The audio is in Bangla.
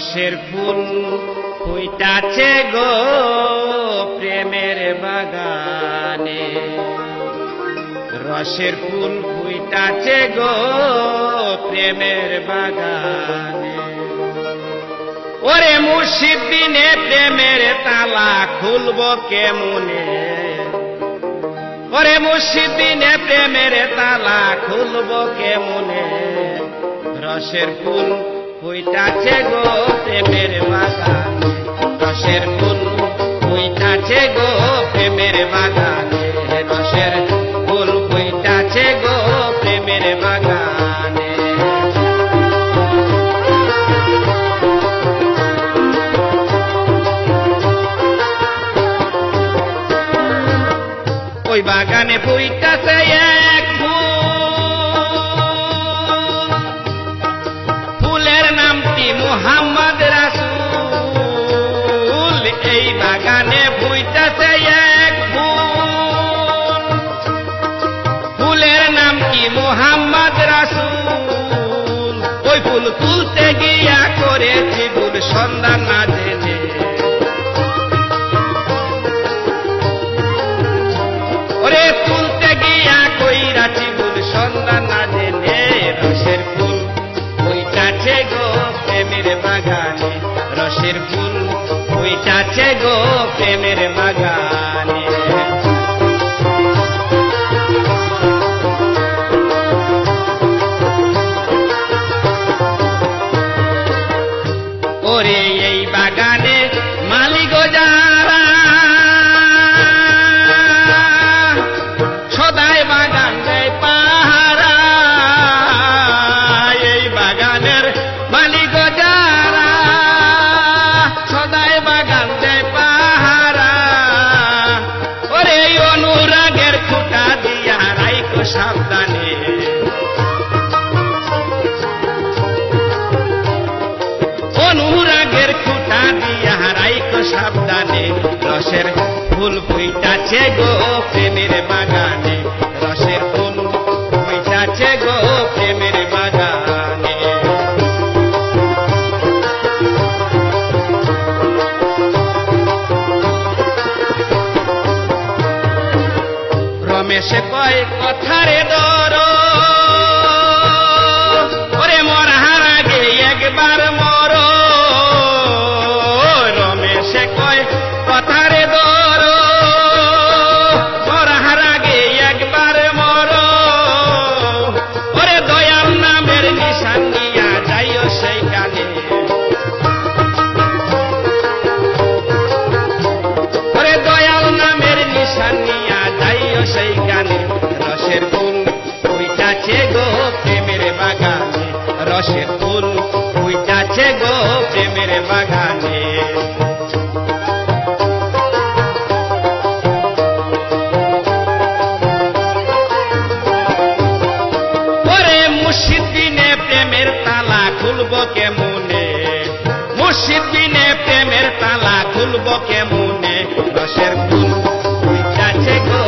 রসের ফুল ফুইটাছে গো প্রেমের বাগানে, রসের ফুল ফুইটাছে গো প্রেমের বাগানে। ওরে মুর্শিদ বিনে প্রেমের তালা খুলবো কেমনে, ওরে মুর্শিদ বিনে প্রেমের তালা খুলবো কেমনে। রসের ফুল ফুইটাছে গো প্রেমের বাগানে, রসের ফুল ফুইটাছে গো প্রেমের বাগানে, রসের ফুল ফুইটাছে গো প্রেমের বাগানে। ওই বাগানে ফুইটাছে এক ফুলের নামটি মুহাম্মদ রাসূল। এই বাগানে ফুইটাছে এক ফুলের নাম কি মুহাম্মদ রাসূল। ওই ফুল তুলতে গিয়া করেছি ভুল সন্ধান না জেনে, ওরে তুলতে গিয়া কইরাছি ভুল সন্ধান না জেনে। রসের ফুল ফুইটাছে গো প্রেমের বাগানে, রসের ফুল ফুইটাছে গো প্রেমের বাগানে। ওরে এই বাগানে মালিক যারা সদাই বাগান দেয় পাহারা, এই বাগানের মালিক যারা সদাই বাগান দেয় পাহারা। ওরে অনুরাগের খুঁটা দিয়া রাইখো সাবধানে, অনুরাগের খুঁটা দিয়া রাইখো সাবধানে। রসের ফুল ফুইটাছে গো প্রেমের বাগানে, রসের ফুল ফুইটাছে গো প্রেমের বাগানে। রমেশে কয় কথারে দর, ওরে মরার আগে একবার মর। রমেশে কয় কথারে দর, মরার আগে একবার মর। ওরে দয়াল নামের নিশান নিয়া যাইও সেইখানে, ওরে দয়াল নামের নিশান নিয়া যাইও সেইখানে। রসের ফুল ফুইটাছে গো প্রেমের বাগানে, রসের ফুল ফুইটাছে গো প্রেমের বাগানে। ওরে মুর্শিদ বিনে প্রেমের তালা খুলবো কেমনে, মুর্শিদ বিনে প্রেমের তালা খুলবো কেমনে। রসের ফুল ফুইটাছে গো